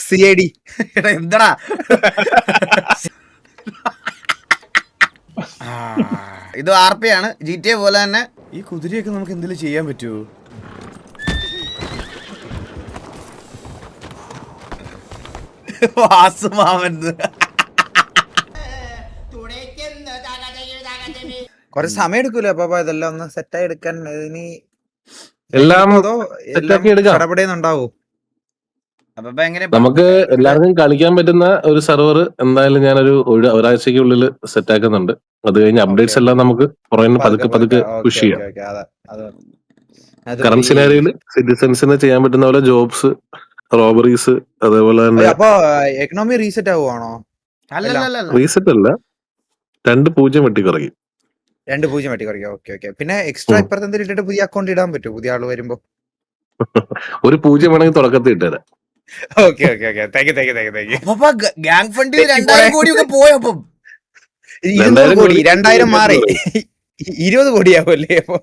CID. എന്താടാ ഇത് RP ആണ്. GTA പോലെ തന്നെ ഈ കുതിരയൊക്കെ നമുക്ക് എന്തെങ്കിലും ചെയ്യാൻ പറ്റുമോ? വാസുമാവൻ കുറച്ച് സമയം എടുക്കൂലേ അപ്പൊ ഇതെല്ലാം ഒന്ന് സെറ്റായി എടുക്കാൻ? ഇനി എല്ലാം അതോ സെറ്റാക്കി എടുക്കാം. കടപടയുന്നുണ്ടാവും? അപ്പൊ എങ്ങനെ നമുക്ക് എല്ലാവർക്കും കളിക്കാൻ പറ്റുന്ന ഒരു സെർവർ എന്തായാലും ഞാനൊരു ഒരാഴ്ചക്കുള്ളിൽ സെറ്റ് ആക്കുന്നുണ്ട്. അത് കഴിഞ്ഞ് അപ്ഡേറ്റ്സ് എല്ലാം നമുക്ക് പുറമെ പതുക്കെ പുഷ് ചെയ്യാം. കറന്റ് സിനാരിയോയില് സിറ്റിസൺസിന് ചെയ്യാൻ പറ്റുന്ന പോലെ ജോബ്സ്, റോബറീസ്, അതേപോലെ തന്നെ അപ്പൊ എക്കണോമി റീസെറ്റ് ആവുകയാണോ? റീസെറ്റ് അല്ല, 2 വെട്ടി കുറയ്ക്കും. 2 വെട്ടി കുറയ്ക്കും. ഓക്കെ. പിന്നെ എക്സ്ട്രാ ഇപ്പുറത്തെ എന്തെങ്കിലും ഇട്ടിട്ട് പുതിയ അക്കൗണ്ട് ഇടാൻ പറ്റും പുതിയ ആള് വരുമ്പോ? ഒരു 0 വേണമെങ്കിൽ തുടക്കത്തിൽ ഇട്ടുതരാം. ഓക്കെ. Thank you. ഗ്യാങ് ഫണ്ടിൽ 2000 കോടിയൊക്കെ പോയപ്പം 200 കോടി 2000 മാറി 20 കോടിയാവല്ലേ? അപ്പൊ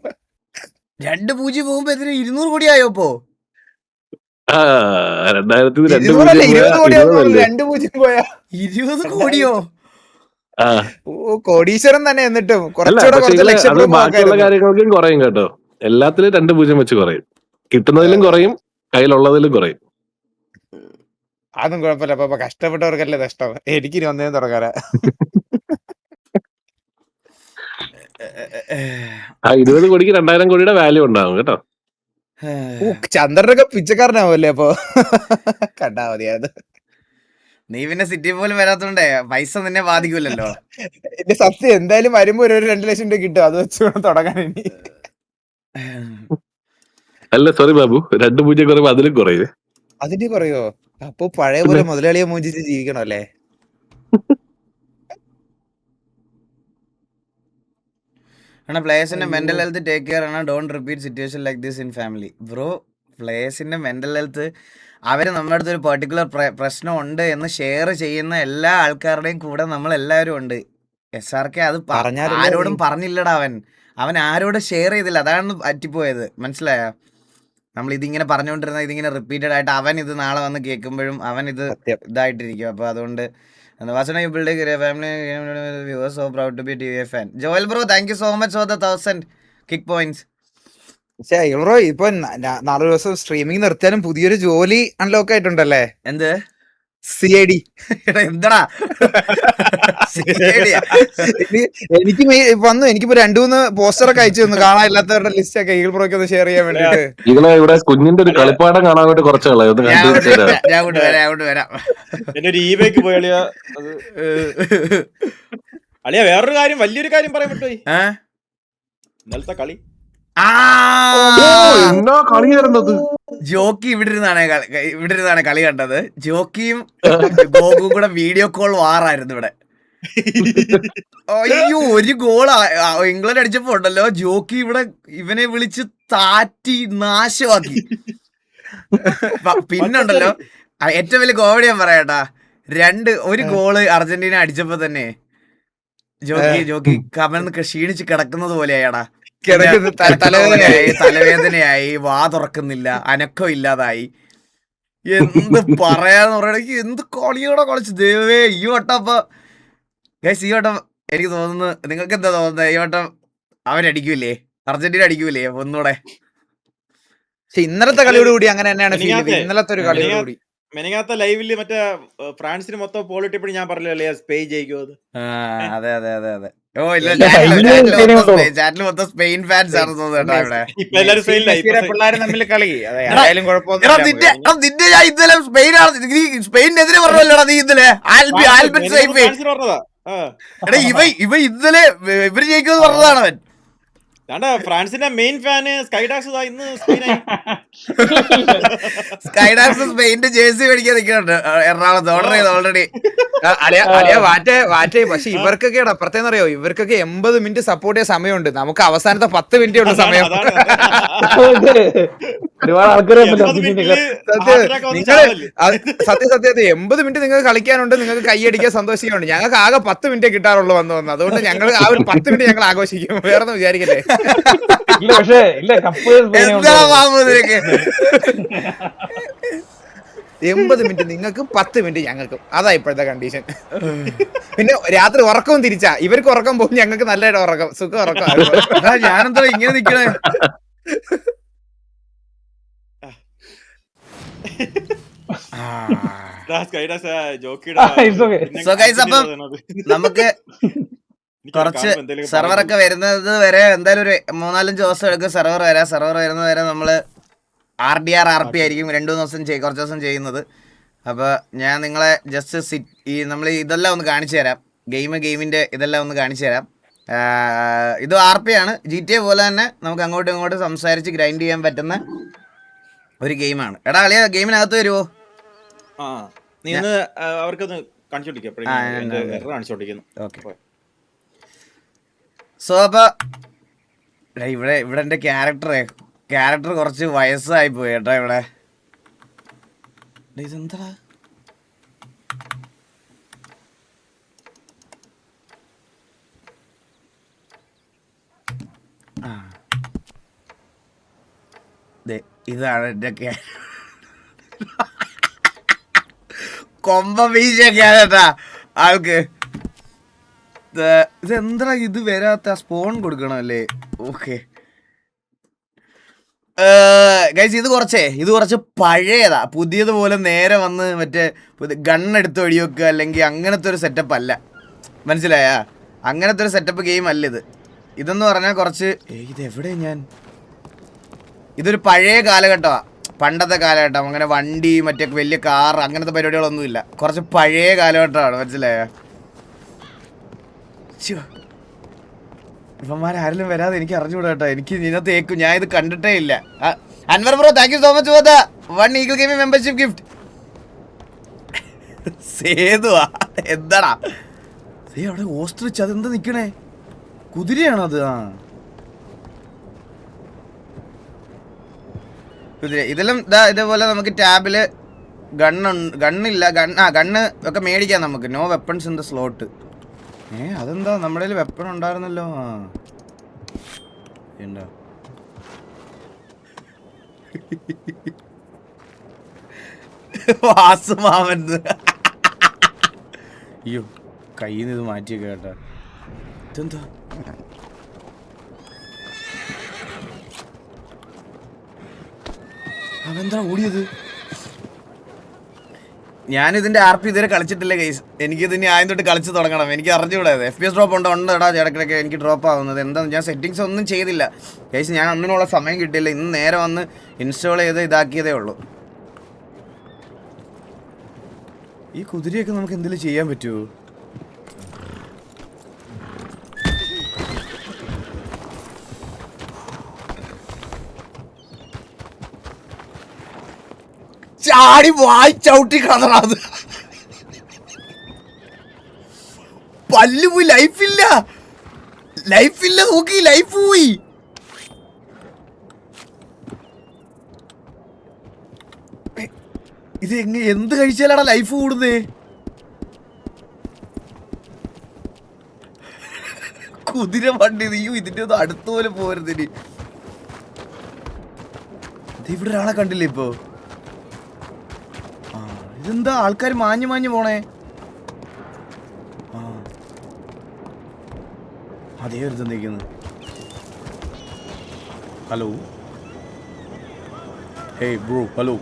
2 പോകുമ്പോ 200 കോടിയായോ? ഇപ്പോ 2000 പോയാ 20 കോടിയോ? കോടീശ്വരൻ തന്നെ. എന്നിട്ടും ബാക്കിയുള്ള കാര്യങ്ങൾക്കും കുറയും കേട്ടോ. എല്ലാത്തിലും 2 വെച്ച് കുറയും. കിട്ടുന്നതിലും കുറയും, കയ്യിലുള്ളതിലും കുറയും. അതൊന്നും കുഴപ്പമില്ല. അപ്പൊ കഷ്ടപ്പെട്ടവർക്കല്ലേ നഷ്ടം. എനിക്കിനി ഒന്നേ തുടങ്ങാനാ. 20 കോടിക്ക് 2000 കോടിയുടെ വാല്യൂ ഉണ്ടാവും കേട്ടോ. ചന്ദ്രനൊക്കെ പിച്ചക്കാരനാവല്ലേ അപ്പൊ? കണ്ടാ മതിയായത്. നീ പിന്നെ സിറ്റി പോലും വരാത്തോണ്ടേ പൈസ നിന്നെ ബാധിക്കൂലല്ലോ. എന്റെ സത്യം എന്തായാലും വരുമ്പോ ഒരു 2 ലക്ഷം രൂപ കിട്ടും. അത് വെച്ച് തുടങ്ങാൻ ഇനി. അല്ല സോറി ബാബു, 2 കുറയുമ്പോ അതിലും കുറയും. അതിന്റെ കുറയോ? അപ്പൊ പഴയ പോലെ മുതലാളിയെ മോചിച്ച് ജീവിക്കണം അല്ലേ? പ്ലേയേഴ്സിന്റെ മെന്റൽ ഹെൽത്ത് ടേക്ക് കെയർ ആണ്. Don't repeat situation like this in family. Bro, പ്ലേയേഴ്സിന്റെ മെന്റൽ ഹെൽത്ത് അവര് നമ്മുടെ അടുത്ത് ഒരു പെർട്ടിക്കുലർ പ്രശ്നം ഉണ്ട് എന്ന് ഷെയർ ചെയ്യുന്ന എല്ലാ ആൾക്കാരുടെയും കൂടെ നമ്മൾ എല്ലാവരും ഉണ്ട്. SRK അത് ആരോടും പറഞ്ഞില്ലടാ. അവൻ ആരോടും ഷെയർ ചെയ്തില്ല. അതാണ് പറ്റിപ്പോയത്. മനസ്സിലായോ? നമ്മൾ ഇതിങ്ങനെ പറഞ്ഞുകൊണ്ടിരുന്ന ഇതിങ്ങനെ റിപ്പീറ്റഡ് ആയിട്ട് അവൻ ഇത് നാളെ വന്ന് കേൾക്കുമ്പോഴും അവൻ ഇത് ഇതായിട്ടിരിക്കും. അപ്പൊ അതുകൊണ്ട് Joel bro, thank you so much for the 1000 kick points. Bro ഇപ്പൊ 4 ദിവസം സ്ട്രീമിംഗ് നിർത്തിയാലും പുതിയൊരു ജോലി അൺലോക്ക് ആയിട്ടുണ്ടല്ലേ? എന്ത്? CID. എന്താടാ എനിക്ക് വന്നു. എനിക്കിപ്പോ 2-3 പോസ്റ്ററൊക്കെ അയച്ചു തന്നു. കാണാനില്ലാത്തവരുടെ ലിസ്റ്റ് ഒക്കെ ഈഗിൾ ബ്രോയ്ക്ക് ഒന്ന് ഷെയർ ചെയ്യാൻ വേണ്ടിട്ട്. ഇവിടെ കുഞ്ഞിന്റെ ഒരു കളിപ്പാടം കാണാൻ വേണ്ടി കുറച്ച് വരാം. എന്റെ ഒരു eBayക്ക് പോയി അളിയാ. അളിയാ വേറൊരു കാര്യം, വലിയൊരു കാര്യം പറയാൻ പറ്റുമോ? ഇന്നലത്തെ കളി ജോക്കി ഇവിടെ ഇരുന്നാണ് കളി കണ്ടത്. ജോക്കിയും ഗോകും കൂടെ വീഡിയോ കോൾ വാറായിരുന്നു ഇവിടെ. അയ്യോ, ഒരു ഗോൾ ഇംഗ്ലണ്ട് അടിച്ചപ്പോ ഉണ്ടല്ലോ, ജോക്കി ഇവിടെ ഇവനെ വിളിച്ച് താറ്റി നാശമാക്കി. പിന്നുണ്ടല്ലോ ഏറ്റവും വലിയ കോമഡി ഞാൻ പറയാട്ടാ, ഒരു ഗോള് അർജന്റീന അടിച്ചപ്പോ തന്നെ ജോക്കി കമന്ന് ക്ഷീണിച്ച് കിടക്കുന്നത് പോലെയാടാ. തലവേദനയായി, വാ തുറക്കുന്നില്ല, അനക്കം ഇല്ലാതായി. എന്ത് പറയാന്ന് പറയണെങ്കിൽ എന്ത് കളിയോടെ കളിച്ചു ദൈവമേ. ഈ വട്ടം എനിക്ക് തോന്നുന്നു, നിങ്ങൾക്ക് എന്താ തോന്നുന്നത്? ഈ വട്ടം അവരടിക്കൂലേ? അർജന്റീന അടിക്കൂലേ ഒന്നൂടെ? ഇന്നലത്തെ കളിയോട് കൂടി അങ്ങനെ തന്നെയാണ്. ഇന്നലത്തെ ഒരു കളിയോട് കൂടി മെനങ്ങാത്ത ലൈവില് മറ്റേ ഫ്രാൻസിന് മൊത്തം പോളിട്ടിപ്പോ ഞാൻ പറഞ്ഞല്ലേ സ്പെയിൻ ജയിക്കും അത്. അതെ. ഓ ഇല്ല, ചാറ്റിൽ മൊത്തം സ്പെയിൻ ഫാൻസ് ആണ് തോന്നുന്നു ഇവിടെ. പിള്ളേരും തമ്മിൽ കളി നിന്റെ ഞാൻ ഇന്നലെ സ്പെയിനെതിരെ പറഞ്ഞല്ലോടാ നീ ഇന്നലെ. ഇവ ഇന്നലെ ഇവര് ജയിക്കുമെന്ന് പറഞ്ഞതാണ് അവൻ. ഫ്രാൻസിന്റെ മെയിൻ ഫാന് സ്കൈഡാക്സ് ഇന്ന് സ്കൈഡാക്സ് സ്പെയിന്റെ ജേഴ്സി മേടിക്കാൻ നിൽക്കുന്നുണ്ട് എറണാകുളത്ത്. ഓർഡർ ചെയ്ത് ഓൾറെഡി. പക്ഷെ ഇവർക്കൊക്കെ അപ്പുറത്തേന്നറിയോ, ഇവർക്കൊക്കെ 80 മിനിറ്റ് സപ്പോർട്ട് ചെയ്യാൻ സമയമുണ്ട്. നമുക്ക് അവസാനത്തെ 10 മിനിറ്റേ ഉള്ള സമയം. ഒരുപാട് ആൾക്കാർ സത്യം 80 മിനിറ്റ് നിങ്ങൾക്ക് കളിക്കാനുണ്ട്, നിങ്ങൾക്ക് കൈയടിക്കാൻ സന്തോഷിക്കാനുണ്ട്. ഞങ്ങൾക്ക് ആകെ 10 മിനിറ്റേ കിട്ടാറുള്ളൂ വന്ന്. അതുകൊണ്ട് ഞങ്ങൾ ആ ഒരു 10 മിനിറ്റ് ഞങ്ങൾ ആഘോഷിക്കും. വേറൊന്നും വിചാരിക്കല്ലേ. 80 മിനിറ്റ് നിങ്ങൾക്കും 10 മിനിറ്റ് ഞങ്ങൾക്കും. അതാ ഇപ്പോഴത്തെ കണ്ടീഷൻ. പിന്നെ രാത്രി ഉറക്കവും തിരിച്ചാ. ഇവർക്ക് ഉറക്കം പോകും, ഞങ്ങൾക്ക് നല്ലതായിട്ട് ഉറക്കം, സുഖം ഉറക്കം. ഞാനെന്താ ഇങ്ങനെ നിക്കണേ? So guys, അപ്പം നമുക്ക് കുറച്ച് സെർവറൊക്കെ വരുന്നത് വരെ എന്തായാലും ഒരു 3-4 ദിവസം എടുക്കും സെർവർ വരാം. സെർവർ വരുന്നത് വരെ നമ്മള് RDR RP ആയിരിക്കും 2 ദിവസം കുറച്ച് ദിവസം ചെയ്യുന്നത്. അപ്പോൾ ഞാൻ നിങ്ങളെ ജസ്റ്റ് നമ്മൾ ഇതെല്ലാം ഒന്ന് കാണിച്ചു തരാം. ഗെയിമിൻ്റെ ഇതെല്ലാം ഒന്ന് കാണിച്ചു തരാം. ഇത് RP ആണ്. GTA പോലെ തന്നെ നമുക്ക് അങ്ങോട്ടും ഇങ്ങോട്ടും സംസാരിച്ച് ഗ്രൈൻഡ് ചെയ്യാൻ പറ്റുന്ന ഒരു ഗെയിമാണ്. എടാ അളിയ ഗെയിമിനകത്ത് വരുമോ? നീ അവർക്കൊന്ന് കാണിച്ചോണ്ടിരിക്കുന്നു. ഓക്കെ. സോ അപ്പോൾ ഇവിടെ എൻ്റെ ക്യാരക്ടർ കുറച്ച് വയസ്സായി പോയി കേട്ടോ. ഇവിടെ ഇതെന്താ ഇതാണ് എൻ്റെ കൊമ്പ വീശൊക്കെയാണ് കേട്ടാ ആൾക്ക്. ഇതെന്താ ഇത് വരാത്ത? സ്പോൺ കൊടുക്കണമല്ലേ? ഓക്കെ ഗൈസ്, ഇത് കുറച്ച് പഴയതാ. പുതിയതുപോലെ നേരെ വന്ന് മറ്റേ ഗണ്ണെടുത്ത് വെടിവെക്കുക അല്ലെങ്കിൽ അങ്ങനത്തെ ഒരു സെറ്റപ്പ് അല്ല. മനസ്സിലായാ? അങ്ങനത്തെ ഒരു സെറ്റപ്പ് ഗെയിം അല്ല ഇത്. ഇതെന്ന് പറഞ്ഞാൽ കുറച്ച് ഇതെവിടെ ഇതൊരു പഴയ കാലഘട്ടമാണ്, പണ്ടത്തെ കാലഘട്ടം. അങ്ങനെ വണ്ടി മറ്റേ വലിയ കാർ അങ്ങനത്തെ പരിപാടികളൊന്നുമില്ല. കുറച്ച് പഴയ കാലഘട്ടമാണ്. മനസ്സിലായാ? ഇവന്മാരാരെങ്കിലും വരാതെ എനിക്ക് അറിഞ്ഞുകൂടാ കേട്ടോ. എനിക്ക് ഇതിനകത്ത് ഏക്കും. ഞാൻ ഇത് കണ്ടിട്ടേ ഇല്ല. Anwar bro, thank you so much for the 1 eagle gaming membership gift. സേതുവാ എന്താടാ അവിടെ ഓസ്ട്രിച്ച്? അതെന്താ നിക്കണേ? കുതിരയാണോ അത്? കുതിര. ഇതെല്ലാം ഇതേപോലെ നമുക്ക് ടാബില് ഗണ്ണില്ല. ഗണ്ണ് ഒക്കെ മേടിക്കാം നമുക്ക്. No weapons in the slot. അതെന്താ? നമ്മുടെ കയ്യിൽ വെപ്പൺ ഉണ്ടായിരുന്നല്ലോ. ഉണ്ടോ? വാസുമാവൻ. അയ്യോ, കയ്യിൽ നിന്ന് ഇത് മാറ്റിയൊക്കെ കേട്ടോ. ഇതെന്താ? അതെന്താ ഓടിയത്? ഞാനിതിൻ്റെ RP ഇതുവരെ കളിച്ചിട്ടില്ല ഗൈസ്. എനിക്കിതിന് ആദ്യം തൊട്ട് കളിച്ച് തുടങ്ങണം. എനിക്ക് അറിഞ്ഞുകൂടാതെ. FPS ഡ്രോപ്പ് ഉണ്ടോടാ ഇടയ്ക്കിടയ്ക്ക് എനിക്ക് ഡ്രോപ്പ് ആവുന്നത്. എന്താ, ഞാൻ സെറ്റിങ്സ് ഒന്നും ചെയ്തില്ല ഗൈസ്. ഞാൻ അന്നിനുള്ള സമയം കിട്ടിയില്ല. ഇന്ന് നേരെ വന്ന് ഇൻസ്റ്റാൾ ചെയ്ത് ഇതാക്കിയതേ ഉള്ളൂ. ഈ കുതിരയൊക്കെ നമുക്ക് എന്തെങ്കിലും ചെയ്യാൻ പറ്റുമോ? ചാടി വായിച്ചൗട്ടി കളറാത്. പല്ല് പോയി. ലൈഫില്ല നോക്കി. ലൈഫ് പോയി. ഇത് എന്ത് കഴിച്ചാലാടാ ലൈഫ് കൂടുന്നേ? കുതിര വണ്ടി. നീയും ഇതിന്റെ ഒന്നും അടുത്തുപോലെ പോരുന്നിനി. ഇവിടെ ഒരാളെ കണ്ടില്ലേ ഇപ്പൊ? ഇതെന്താ ആൾക്കാർ മാഞ്ഞു പോണേ? അതേ ഒരു തന്നിരിക്കുന്നു. Hello, hey bro. Hello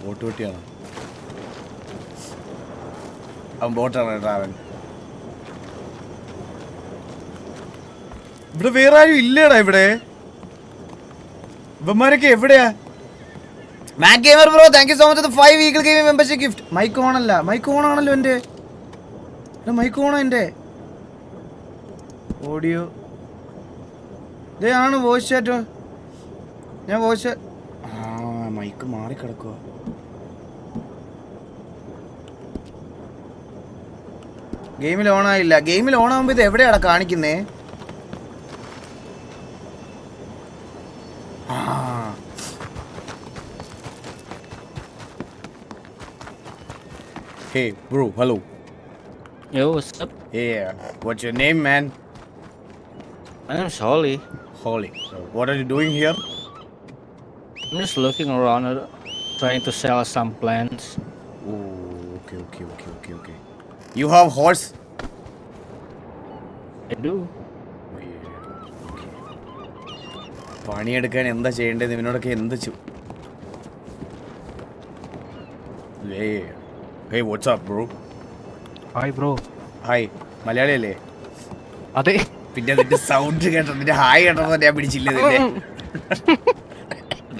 boat വെട്ടിയാണ് അവൻ. ബോട്ടാണ് കേട്ടോ അവൻ. ഇവിടെ വേറെ ആരും ഇല്ലേടാ ഇവിടെ. ഇവന്മാരൊക്കെ എവിടെയാ? Mac gamer bro, thank you so much for 5 eagle gaming membership gift. Mic on ആണല്ലോ എൻ്റെ. മൈക്ക് ഓണോ എൻ്റെ? ഓഡിയോ ആണ്. വോയിസ് ചാറ്റോ? ഞാൻ വോയിസ് മൈക്ക് മാറിക്കിടക്കുക. ഗെയിമിൽ ഓണായില്ല. ഗെയിമിൽ ഓണാകുമ്പോൾ ഇത് എവിടെയാണ് കാണിക്കുന്നേ? Hey bro, hello. Yo, what's up? Yeah, what's your name, man? My name's Holly. Holy. What are you doing here? I'm just looking around, trying to sell some plants. Oh, okay. You have horse? I do. പണിയെടുക്കാൻ എന്താ ചെയ്യേണ്ടത് ഇവനോടൊക്കെ എന്ത് Hey, what's up, bro? Hi bro. Hi, Malayali അല്ലേ? അതെ. പിന്നെ നിന്റെ sound കേട്ടോ, നിന്റെ ഹായ് കേട്ടപ്പോ ഞാൻ പിടിച്ചില്ല നിന്റെ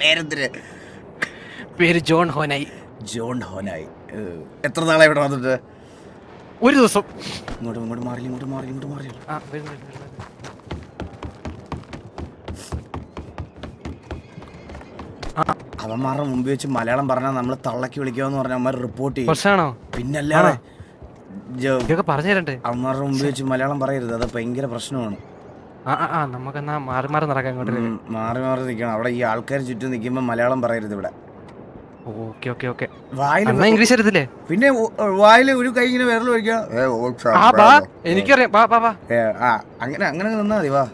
പേരെന്തിന്? പേര് ജോൺ ഹോനായി. John Honai. എത്ര നാളായി ഇവിടെ വന്നിട്ട്? ഒരു ദിവസം. ഇങ്ങോട്ട് മാറി. ആ, വരുന്നു. അവന്മാരുടെ മുമ്പ് വെച്ച് മലയാളം പറഞ്ഞാൽ നമ്മൾ തള്ളക്കി വിളിക്കാന്ന് പറഞ്ഞാൽ അവന്മാർ റിപ്പോർട്ട് ചെയ്യും. പ്രശ്നമാണോ? പിന്നല്ലാതെ ഇതൊക്കെ പറഞ്ഞു തരണ്ടേ? അവന്മാരുടെ മുമ്പ് വെച്ച് മലയാളം പറയരുത്, അത് ഭയങ്കര പ്രശ്നമാണ്. നമുക്കെന്നാ മാറി നടക്കാം ഇങ്ങോട്ട്. മാറി നിൽക്കണം. അവിടെ ഈ ആൾക്കാർ ചുറ്റും നിൽക്കുമ്പോൾ മലയാളം പറയരുത് ഇവിടെ. ഓക്കെ. വായിൽ ഇംഗ്ലീഷ് അറിയത്തില്ലേ? പിന്നെ വായിൽ ഒരു കൈ ഇങ്ങനെ വിരൽ വയ്ക്കാം. എനിക്കറിയാം. അങ്ങനെ നിന്നാ മതി. വാ.